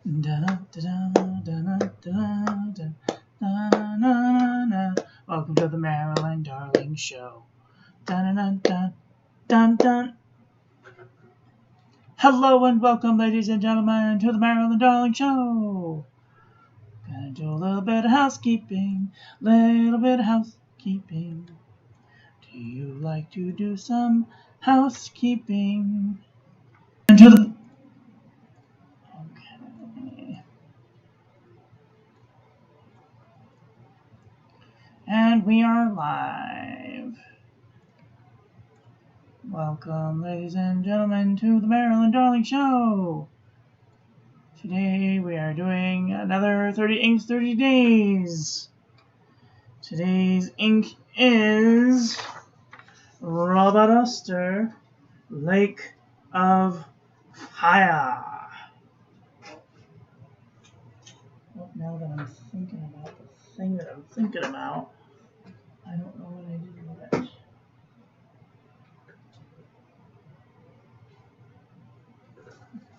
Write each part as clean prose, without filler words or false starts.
Welcome to the Marilyn Darling Show. Hello and welcome, ladies and gentlemen, to the Marilyn Darling Show. Gonna do a little bit of housekeeping. Do you like to do some housekeeping? Okay. And we are live. Welcome, ladies and gentlemen, to the Marilyn Darling Show. Today we are doing another 30 Inks 30 Days. Today's ink is Robot Oster, Lake of Fire. Well, now that I'm thinking about the thing that I'm thinking about, I don't know what I did with it.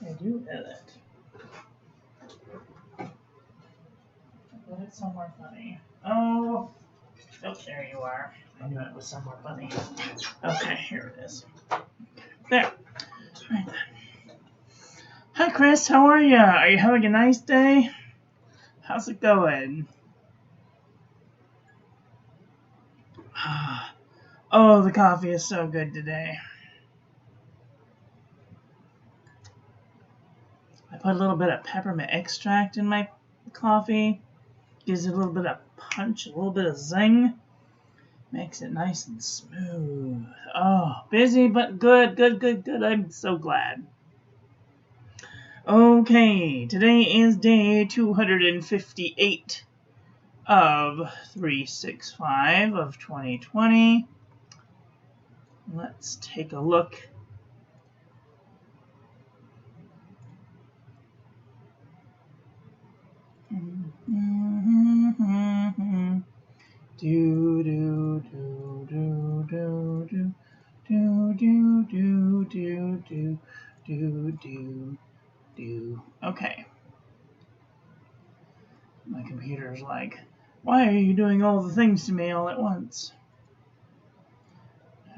I do edit. Put it somewhere funny. Oh, there you are. I knew it was somewhere funny. Okay, here it is. There. Right then. Hi, Chris. How are you? Are you having a nice day? How's it going? Oh, the coffee is so good today. I put a little bit of peppermint extract in my coffee. Gives it a little bit of punch, a little bit of zing. Makes it nice and smooth. Oh, busy but good. I'm so glad. Okay, today is day 258 of 365 of 2020. Let's take a look. Okay. My computer's like, why are you doing all the things to me all at once?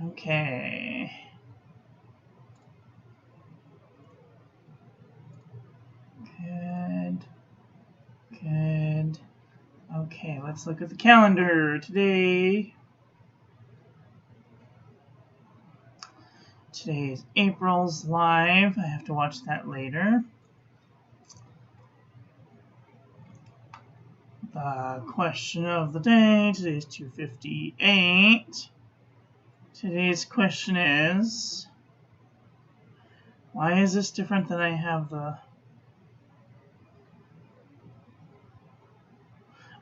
Okay. Good. Okay, let's look at the calendar today. Today's April's live. I have to watch that later. The question of the day. Today's 258. Today's question is, why is this different than I have the...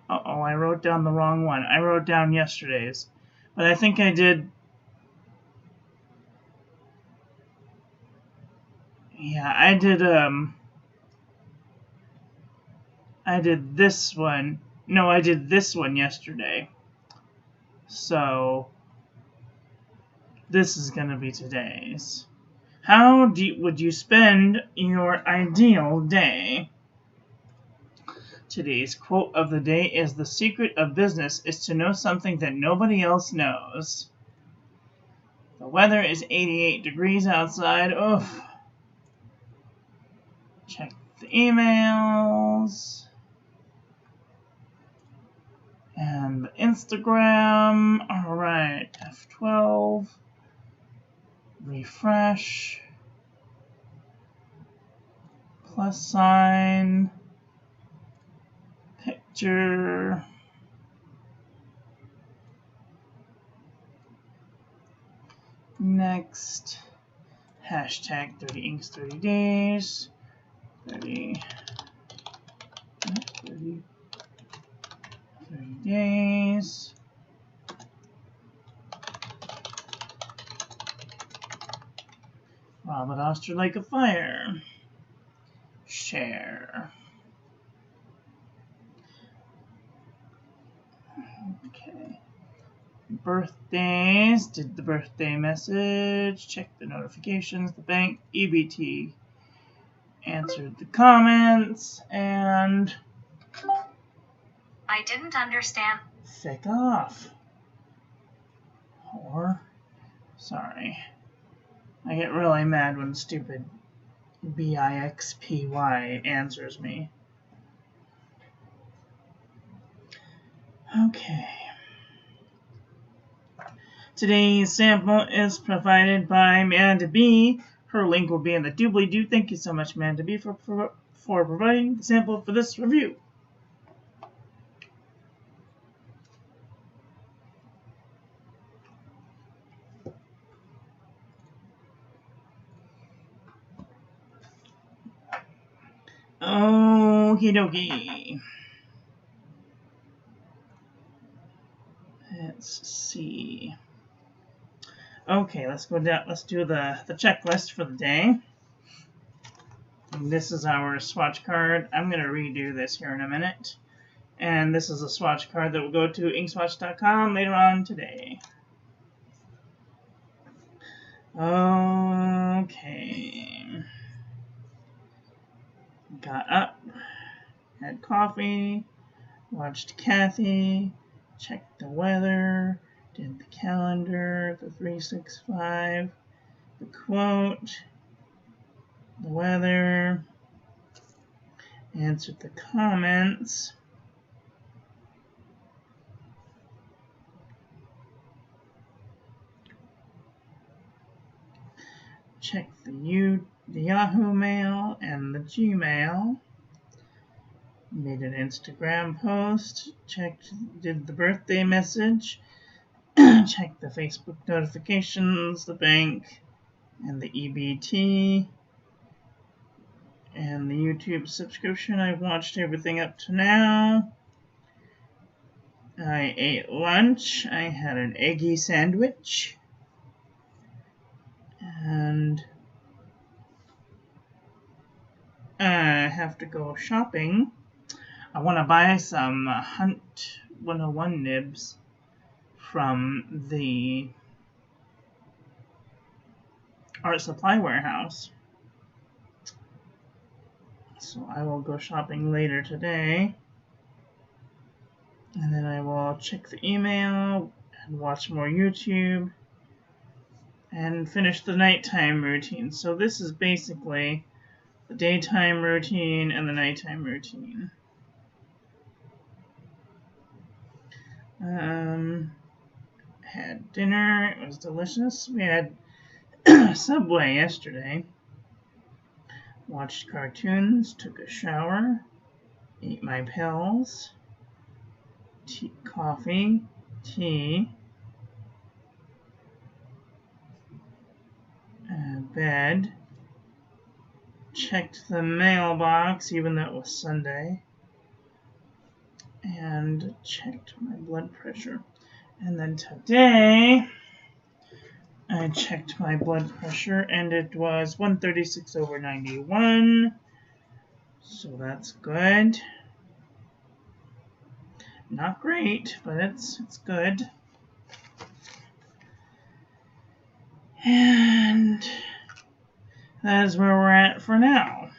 Uh-oh, I wrote down the wrong one. I wrote down yesterday's. But I think I did... Yeah, I did this one. No, I did this one yesterday. So, this is going to be today's. How would you spend your ideal day? Today's quote of the day is, the secret of business is to know something that nobody else knows. The weather is 88 degrees outside. Oof. Check the emails. And the Instagram. Alright, F12. Refresh. Plus sign. Picture. Next. Hashtag 30 Inks 30 Days. 30 days. Robot Oster, Lake of Fire. Share. Okay. Birthdays. Did the birthday message. Check the notifications. The bank. EBT. answered the comments, and I didn't understand. Feck off. Or, sorry. I get really mad when stupid BIXPY answers me. Okay. Today's sample is provided by Manda B. Her link will be in the doobly-doo. Thank you so much, Manda B, for providing the sample for this review. Okie dokie. Let's see. Okay, let's go down. Let's do the checklist for the day. And this is our swatch card. I'm going to redo this here in a minute. And this is a swatch card that will go to inkswatch.com later on today. Okay. Got up, had coffee, watched Kathy, checked the weather, did the calendar, the 365, the quote, the weather, answered the comments, checked the Yahoo Mail and the Gmail, made an Instagram post, did the birthday message, checked the Facebook notifications, the bank, and the EBT, and the YouTube subscription. I've watched everything up to now. I ate lunch. I had an eggy sandwich. And I have to go shopping. I want to buy some Hunt 101 nibs from the Art Supply Warehouse. So I will go shopping later today. And then I will check the email and watch more YouTube and finish the nighttime routine. So this is basically the daytime routine and the nighttime routine. Had dinner. It was delicious. We had Subway yesterday. Watched cartoons, took a shower, ate my pills, coffee, tea, bed, checked the mailbox even though it was Sunday, and checked my blood pressure. And then today I checked my blood pressure and it was 136/91. So that's good. Not great, but it's good. And that is where we're at for now.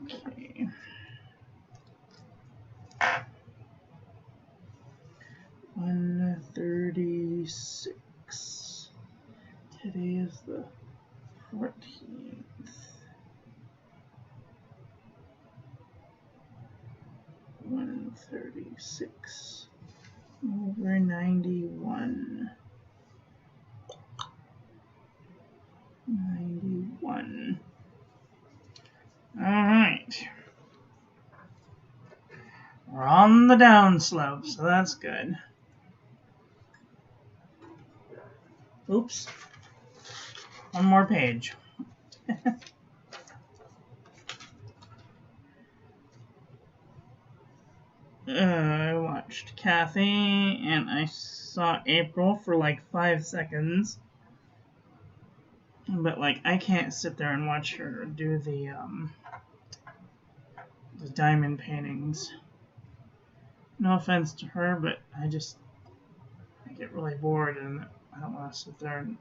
Okay. 136. Today is the 14th. 136 over 91. 91. All right. We're on the down slope, so that's good. Oops. One more page. I watched Kathy, and I saw April for like 5 seconds. But like, I can't sit there and watch her do the diamond paintings. No offense to her, but I get really bored, and I don't want to sit there and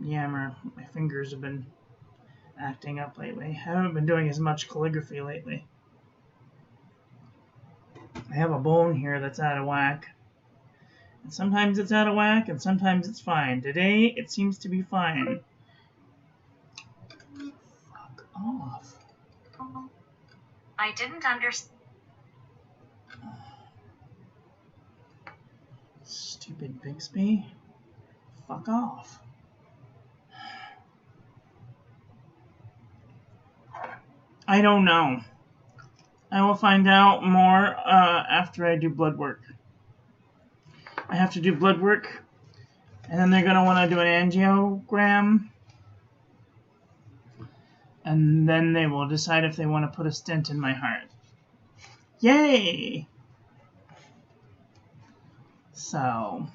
Yeah, my fingers have been acting up lately. I haven't been doing as much calligraphy lately. I have a bone here that's out of whack. And sometimes it's out of whack, and sometimes it's fine. Today, it seems to be fine. Fuck off. I didn't understand. Stupid Bixby. Fuck off. I don't know. I will find out more after I do blood work. I have to do blood work, and then they're going to want to do an angiogram, and then they will decide if they want to put a stent in my heart. Yay! So,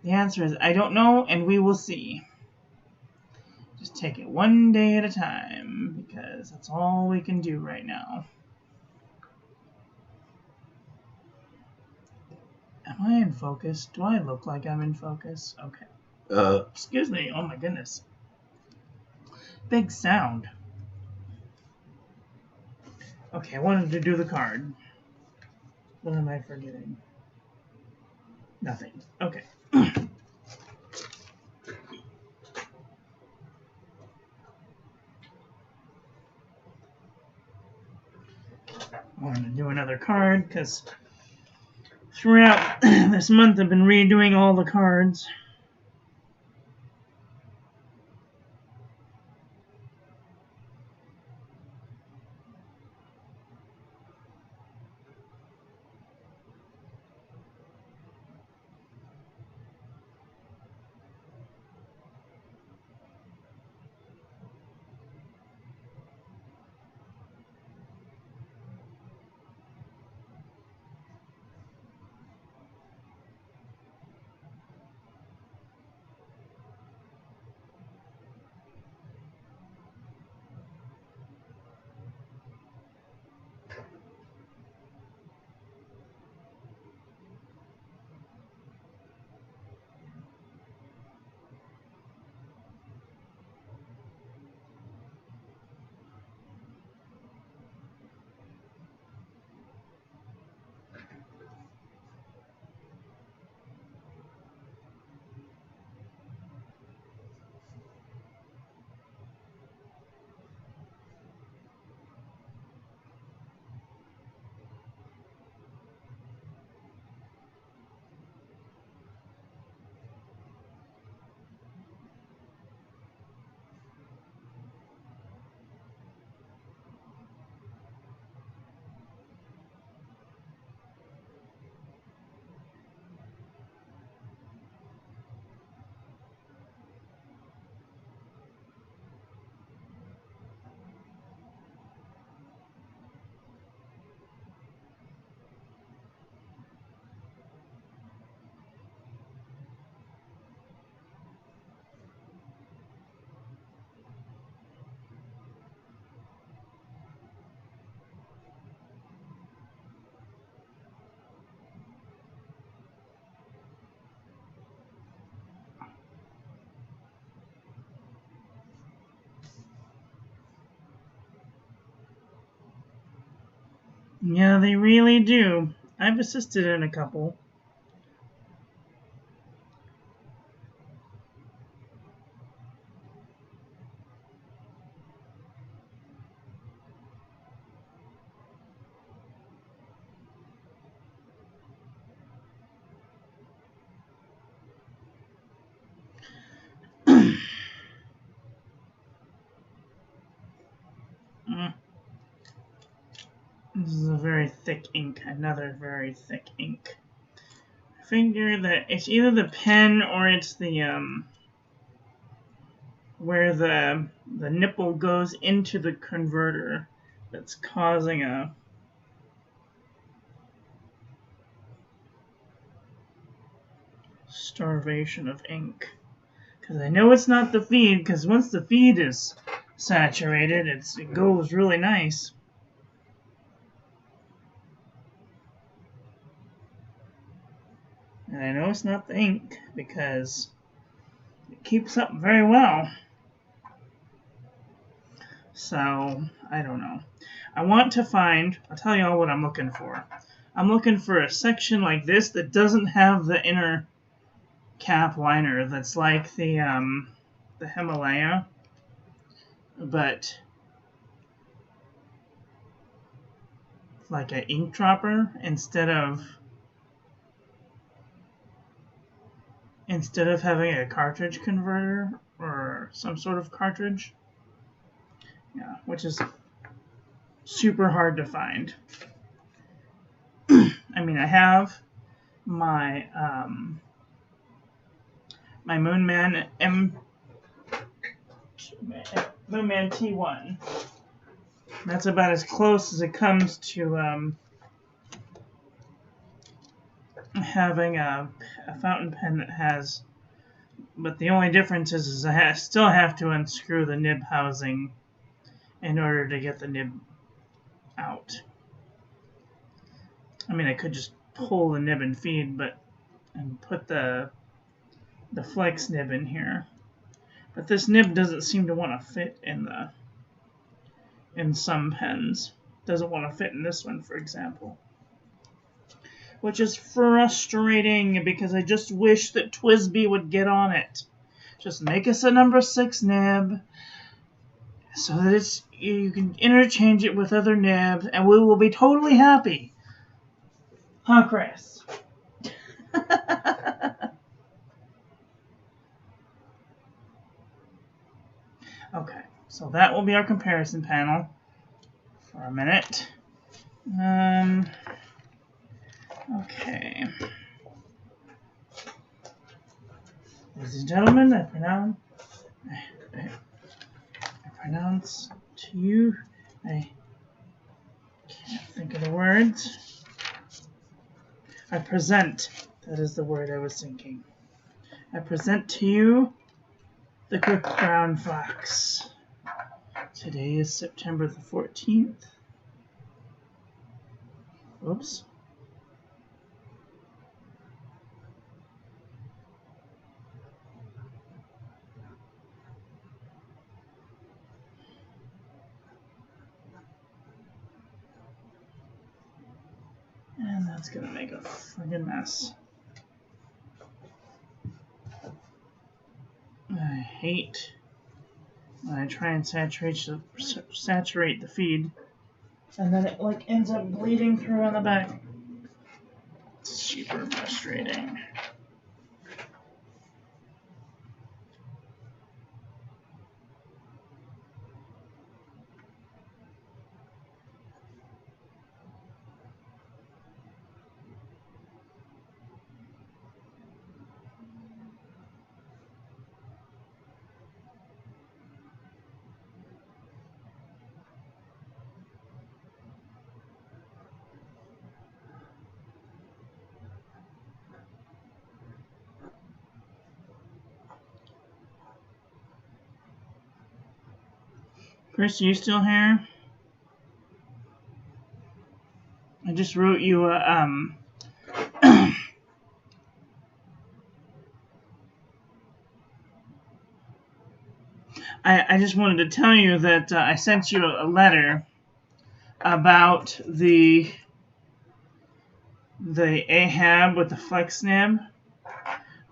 the answer is I don't know, and we will see. Just take it one day at a time, because that's all we can do right now. Am I in focus? Do I look like I'm in focus? Okay. Excuse me. Oh my goodness. Big sound. Okay, I wanted to do the card. What am I forgetting? Nothing. Okay. I wanted to do another card because throughout this month I've been redoing all the cards. Yeah, they really do. I've assisted in a couple. This is a very thick ink, another very thick ink. I figure that it's either the pen or it's the where the nipple goes into the converter that's causing a starvation of ink. Because I know it's not the feed, because once the feed is saturated, it goes really nice. And I know it's not the ink because it keeps up very well. So, I don't know. I want to find, I'll tell you all what I'm looking for. I'm looking for a section like this that doesn't have the inner cap liner that's like the Himalaya, but like an ink dropper instead of having a cartridge converter or some sort of cartridge. Yeah, which is super hard to find. I mean, I have my my Moonman T1. That's about as close as it comes to having a fountain pen that has, but the only difference is I still have to unscrew the nib housing in order to get the nib out. I mean, I could just pull the nib and feed, and put the flex nib in here. But this nib doesn't seem to want to fit in some pens. Doesn't want to fit in this one, for example. Which is frustrating because I just wish that TWSBI would get on it. Just make us a number 6 nib so that you can interchange it with other nibs and we will be totally happy. Huh, Chris? Okay, so that will be our comparison panel for a minute. Okay. Ladies and gentlemen, I pronounce to you, I can't think of the words. I present, that is the word I was thinking. I present to you the Quick Brown Fox. Today is September the 14th. Oops. And that's gonna make a friggin' mess. I hate when I try and saturate the feed, and then it like ends up bleeding through on the back. It's super frustrating. Chris, you still here? I just wrote you a I just wanted to tell you that I sent you a letter about the AHAB with the flex nib.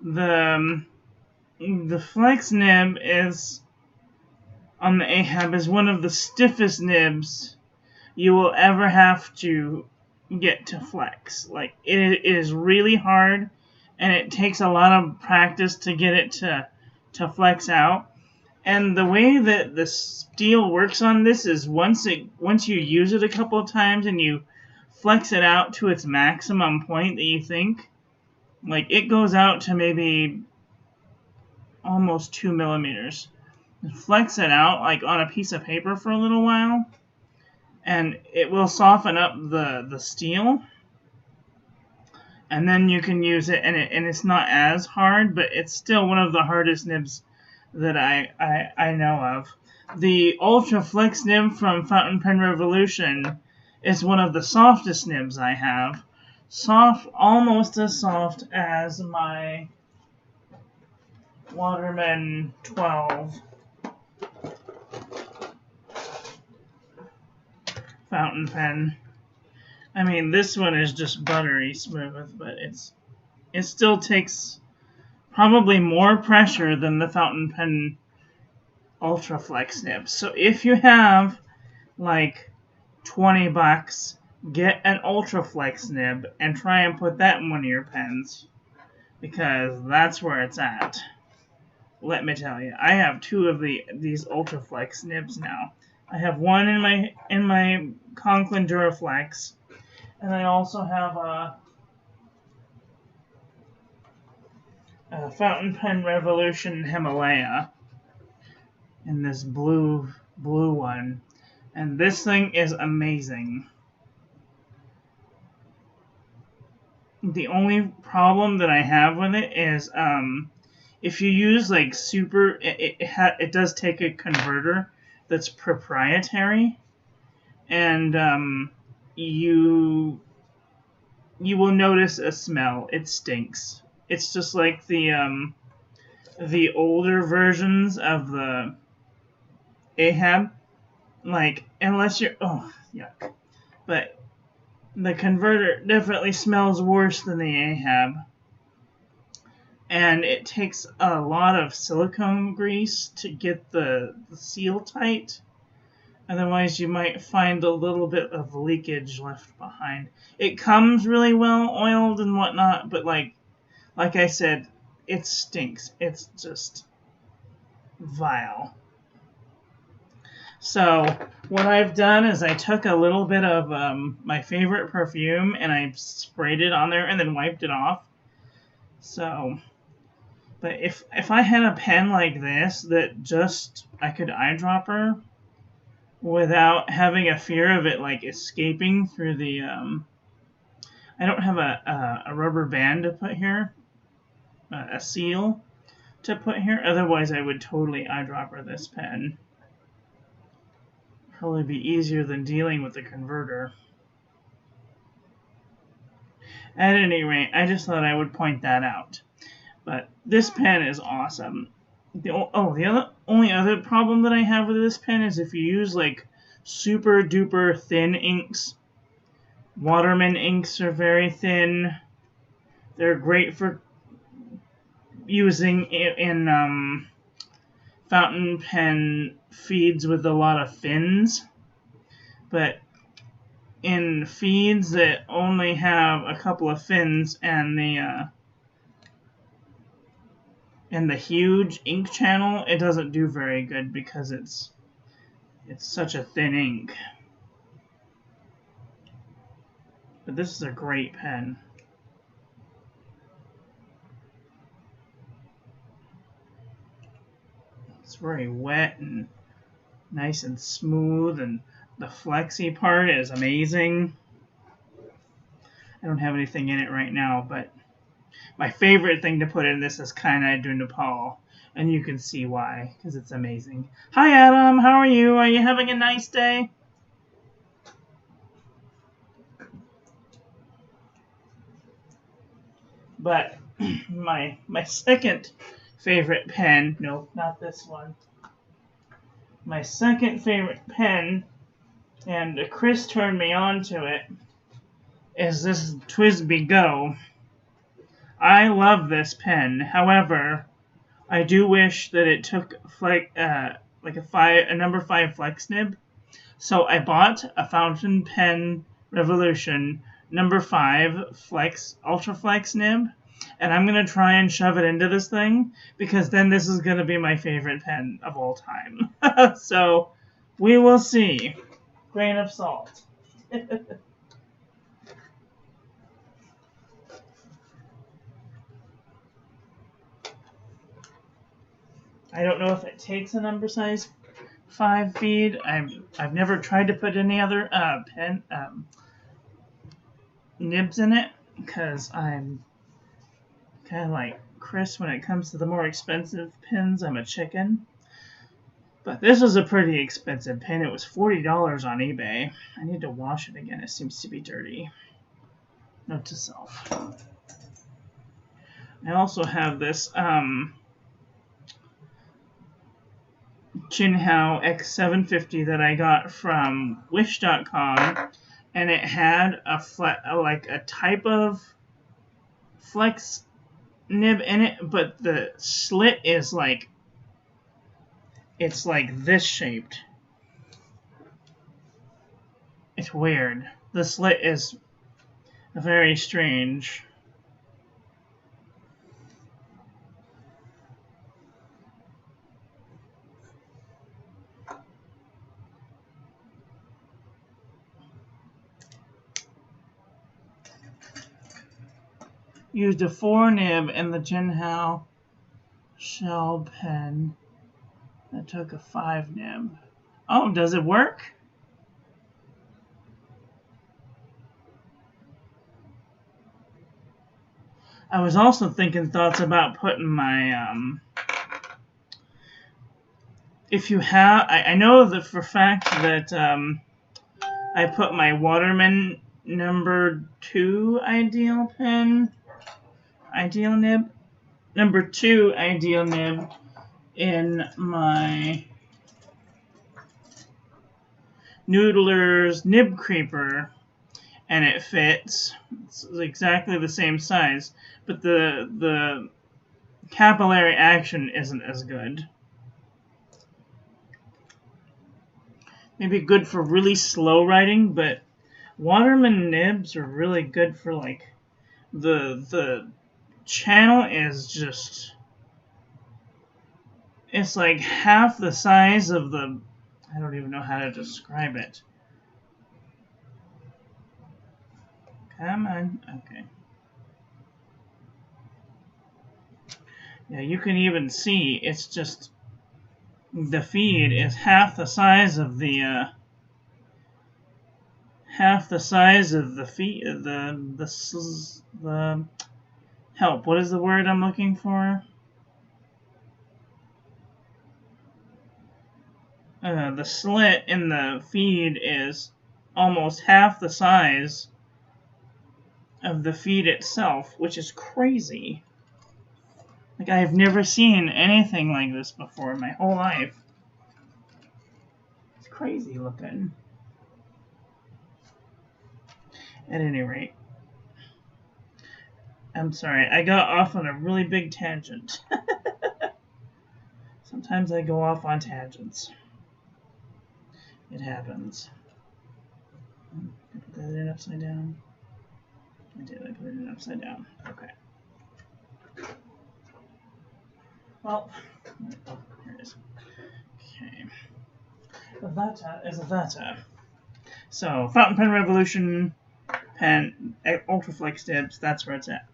The flex nib is on the AHAB is one of the stiffest nibs you will ever have to get to flex. Like it is really hard, and it takes a lot of practice to get it to flex out. And the way that the steel works on this is once you use it a couple of times and you flex it out to its maximum point that you think, like it goes out to maybe almost 2 millimeters. Flex it out like on a piece of paper for a little while, and it will soften up the steel, and then you can use it, and it's not as hard, but it's still one of the hardest nibs that I know of. The Ultra Flex nib from Fountain Pen Revolution is one of the softest nibs I have. soft, almost as soft as my Waterman 12 fountain pen. I mean, this one is just buttery smooth, but it still takes probably more pressure than the fountain pen Ultra Flex nibs. So if you have like $20, get an Ultra Flex nib and try and put that in one of your pens, because that's where it's at. Let me tell you, I have two of these Ultra Flex nibs now. I have one in my Conklin Duraflex, and I also have a Fountain Pen Revolution Himalaya in this blue one, and this thing is amazing. The only problem that I have with it is if you use like super, it does take a converter that's proprietary, and you will notice a smell. It stinks. It's just like the older versions of the Ahab, like, unless you're, oh, yuck. But the converter definitely smells worse than the Ahab. And it takes a lot of silicone grease to get the seal tight. Otherwise, you might find a little bit of leakage left behind. It comes really well oiled and whatnot, but like I said, it stinks. It's just vile. So what I've done is I took a little bit of my favorite perfume and I sprayed it on there and then wiped it off. So, but if I had a pen like this that just I could eyedropper without having a fear of it like escaping through the I don't have a rubber band to put here, a seal to put here. Otherwise, I would totally eyedropper this pen. Probably be easier than dealing with the converter. At any rate, I just thought I would point that out. But this pen is awesome. The only other problem that I have with this pen is if you use like super duper thin inks. Waterman inks are very thin. They're great for using in fountain pen feeds with a lot of fins, but in feeds that only have a couple of fins and the huge ink channel, it doesn't do very good because it's such a thin ink. But this is a great pen. It's very wet and nice and smooth, and the flexy part is amazing. I don't have anything in it right now, but my favorite thing to put in this is Kyanite du Nepal, and you can see why, because it's amazing. Hi Adam, how are you? Are you having a nice day? But my second favorite pen, no, not this one. My second favorite pen, and Chris turned me on to it, is this TWSBI Go. I love this pen. However, I do wish that it took like a number 5 flex nib. So I bought a Fountain Pen Revolution number 5 flex ultra flex nib, and I'm gonna try and shove it into this thing because then this is gonna be my favorite pen of all time. So we will see. Grain of salt. I don't know if it takes a number size 5 feed. I've never tried to put any other pen nibs in it because I'm kind of like Chris when it comes to the more expensive pens. I'm a chicken. But this is a pretty expensive pen. It was $40 on eBay. I need to wash it again. It seems to be dirty. Note to self. I also have this Jinhao X750 that I got from Wish.com, and it had a type of flex nib in it, but the slit is like, it's like this shaped. It's weird. The slit is very strange. Used a 4 nib in the Jinhao shell pen that took a 5 nib. Oh, does it work? I was also thinking thoughts about putting my, if you have, I know that for a fact that I put my Waterman number 2 ideal pen, ideal nib, number 2 ideal nib in my Noodler's Nib Creeper, and it fits. It's exactly the same size, but the capillary action isn't as good. Maybe good for really slow writing, but Waterman nibs are really good for, like, the channel is just, it's like half the size of the, I don't even know how to describe it. Come on, okay. Yeah, you can even see it's just, the feed is half the size of the feed, the help. What is the word I'm looking for? The slit in the feed is almost half the size of the feed itself, which is crazy. Like, I have never seen anything like this before in my whole life. It's crazy looking. At any rate, I'm sorry, I got off on a really big tangent. Sometimes I go off on tangents. It happens. Did I put that in upside down? I did, I put it in upside down. Okay. Well, oh, here it is. Okay. Avata is Avata. So, Fountain Pen Revolution, pen, Ultraflex Nibs, that's where it's at.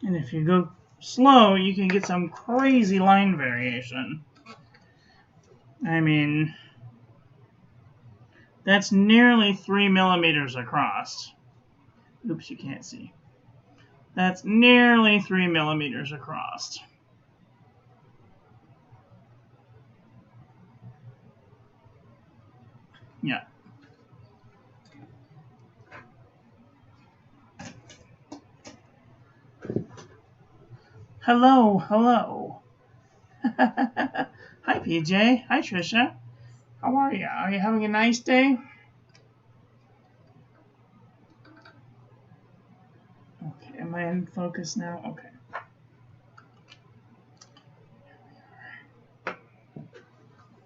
And if you go slow, you can get some crazy line variation. I mean, that's nearly 3 millimeters across. Oops, you can't see. That's nearly 3 millimeters across. Yeah. Hello, hello. Hi, PJ. Hi, Trisha. How are you? Are you having a nice day? Okay, am I in focus now? Okay.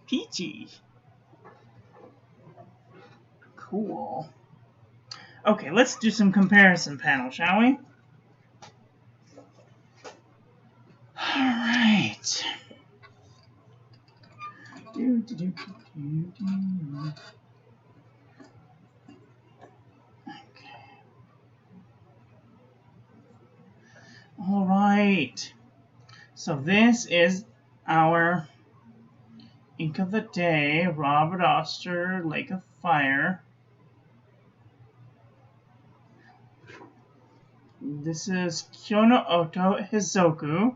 Peachy. Cool. Okay, let's do some comparison panel, shall we? Alright. Okay. right. So this is our ink of the day, Robert Oster, Lake of Fire. This is Kyono Oto Hizoku.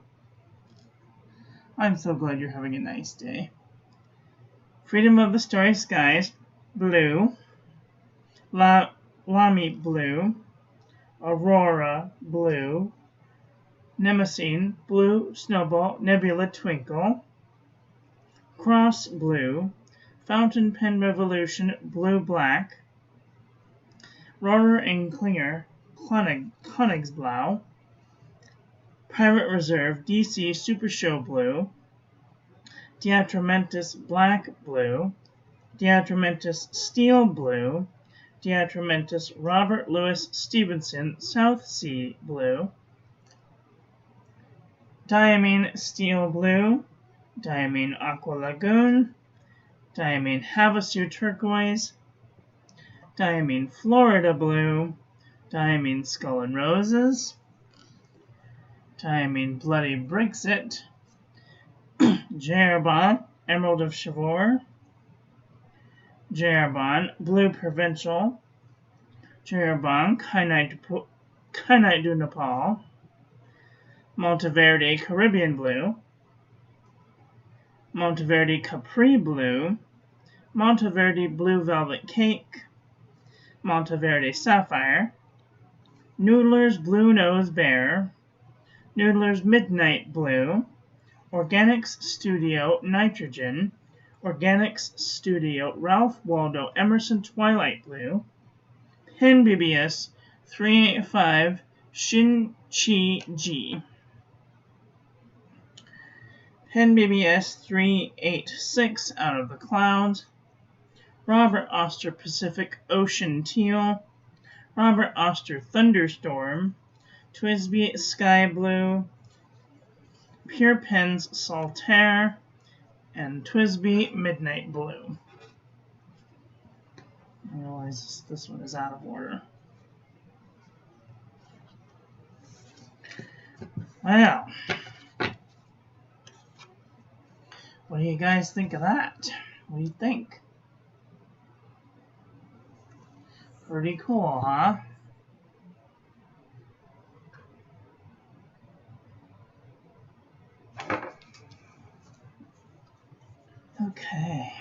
I'm so glad you're having a nice day. Freedom of the Starry Skies, blue. Lamy, blue. Aurora, blue. Nemesine, blue. Snowball, Nebula, Twinkle. Cross, blue. Fountain Pen Revolution, blue-black. Roarer and Klinger, Königsblau. Pirate Reserve, DC Super Show Blue. Diatramentus Black Blue. Diatramentus Steel Blue. Diatramentus Robert Louis Stevenson South Sea Blue. Diamine Steel Blue. Diamine Aqua Lagoon. Diamine Havasu Turquoise. Diamine Florida Blue. Diamine Skull and Roses. Diamine Bloody Brexit. Jeroboam Emerald of Chivor. Jeroboam Blue Provincial. Jeroboam Kyanite du Nepal. Monteverde Caribbean Blue. Monteverde Capri Blue. Monteverde Blue Velvet Cake. Monteverde Sapphire. Noodler's Blue Nose Bear. Noodler's Midnight Blue. Organics Studio Nitrogen. Organics Studio Ralph Waldo Emerson Twilight Blue. Pen BBS 385 Shin-Chi G. Pen BBS 386 Out of the Clouds. Robert Oster Pacific Ocean Teal. Robert Oster Thunderstorm. Twisby Sky Blue. Pure Pens Saltaire. And Twisby Midnight Blue. I realize this one is out of order. Well, what do you guys think of that? What do you think? Pretty cool, huh? Okay.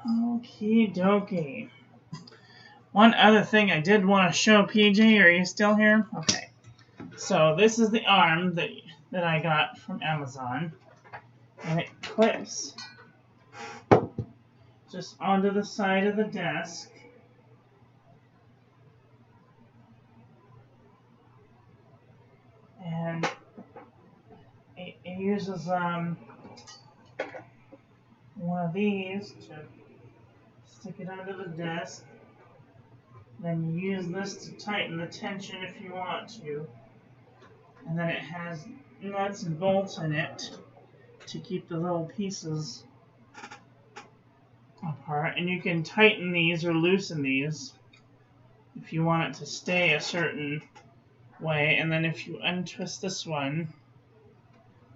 Okie dokie. One other thing I did want to show PJ. Are you still here? Okay. So this is the arm that I got from Amazon. And it clips just onto the side of the desk. And it uses one of these to stick it under the desk. Then you use this to tighten the tension if you want to. And then it has nuts and bolts in it to keep the little pieces apart. And you can tighten these or loosen these if you want it to stay a certain way. And then if you untwist this one,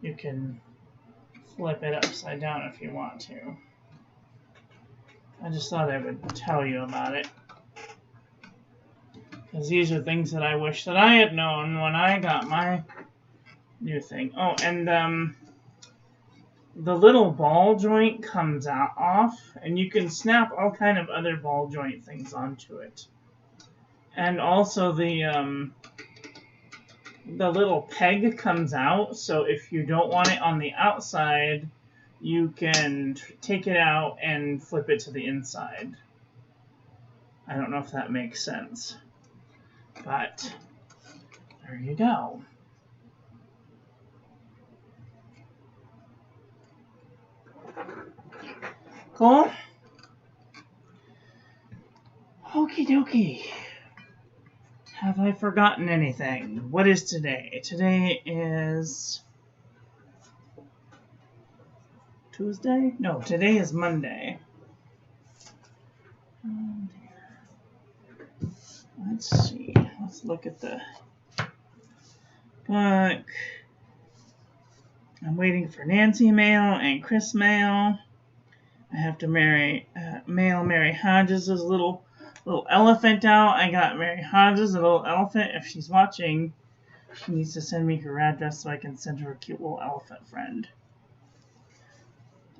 you can flip it upside down if you want to. I just thought I would tell you about it, because these are things that I wish that I had known when I got my new thing. Oh, and the little ball joint comes off, and you can snap all kind of other ball joint things onto it. And also the little peg comes out, so if you don't want it on the outside, you can take it out and flip it to the inside. I don't know if that makes sense, but there you go. Cool? Okie dokie. Have I forgotten anything? What is today? Today is Tuesday? No, today is Monday. Oh dear. Let's see. Let's look at the book. I'm waiting for Nancy mail and Chris mail. I have to mail Mary Hodges' little elephant out. I got Mary Hodges a little elephant. If she's watching, she needs to send me her address so I can send her a cute little elephant friend.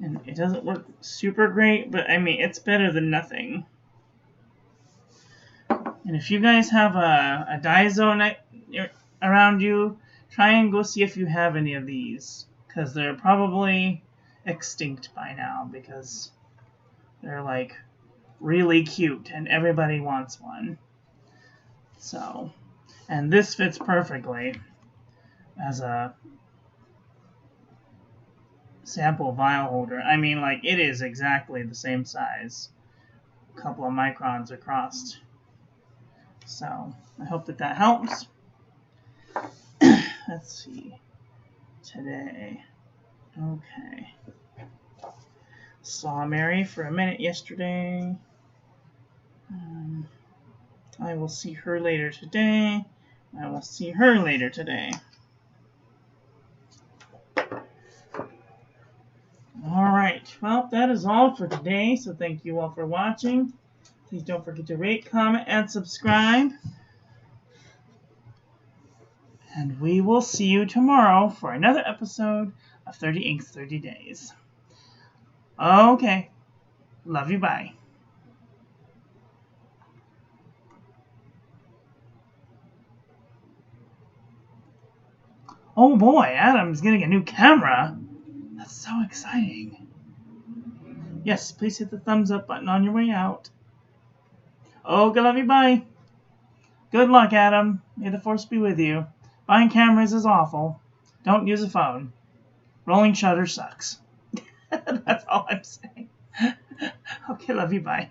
And it doesn't work super great, but I mean, it's better than nothing. And if you guys have a Daiso around you, try and go see if you have any of these. Because they're probably extinct by now, because they're like really cute and everybody wants one. So, and this fits perfectly as a sample vial holder. I mean, like, it is exactly the same size. A couple of microns across. So, I hope that helps. Let's see. Today. Okay. Saw Mary for a minute yesterday. I will see her later today. I will see her later today. Alright, well, that is all for today, so thank you all for watching. Please don't forget to rate, comment, and subscribe. And we will see you tomorrow for another episode of 30 Inks 30 Days. Okay. Love you, bye. Oh boy, Adam's getting a new camera. That's so exciting. Yes, please hit the thumbs up button on your way out. Okay, love you, bye. Good luck, Adam. May the force be with you. Buying cameras is awful. Don't use a phone. Rolling shutter sucks. That's all I'm saying. Okay, love you, bye.